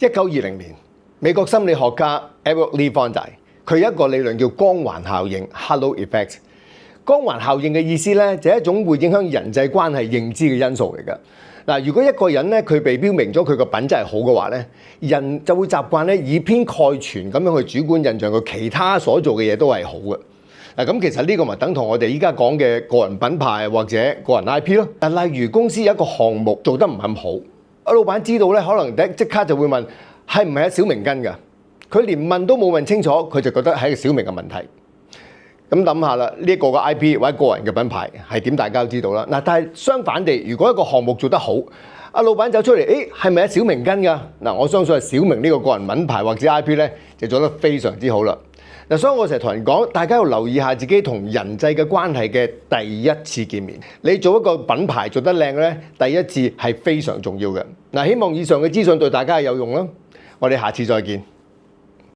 1920年，美國心理學家 Edward Lee Fonda 佢有一個理論叫光環效應 （Halo Effect）。光環效應嘅意思咧，就係一種會影響人際關係認知嘅因素嚟㗎。嗱，如果一個人咧佢被標明咗佢個品質係好嘅話咧，人就會習慣咧以偏概全咁樣去主觀印象佢其他所做嘅嘢都係好嘅。嗱，咁其實呢個咪等同我哋依家講嘅個人品牌或者個人 IP 咯。嗱，例如公司有一個項目做得唔係咁好，阿老闆知道咧，可能即刻就會問係唔係阿小明跟㗎？佢連問都冇問清楚，佢就覺得係一個小明嘅問題。咁諗下啦，呢一個嘅 IP 或者個人嘅品牌係點，大家都知道啦。嗱，但係相反地，如果一個項目做得好，阿老闆走出嚟，係咪阿小明跟㗎？嗱，我相信係小明呢個個人品牌或者 IP 咧，就做得非常之好啦。嗱，所以我成日同人講，大家要留意下自己同人際嘅關係嘅第一次見面。你做一個品牌做得靚咧，第一次係非常重要嘅。嗱，希望以上嘅資訊對大家有用啦。我哋下次再見。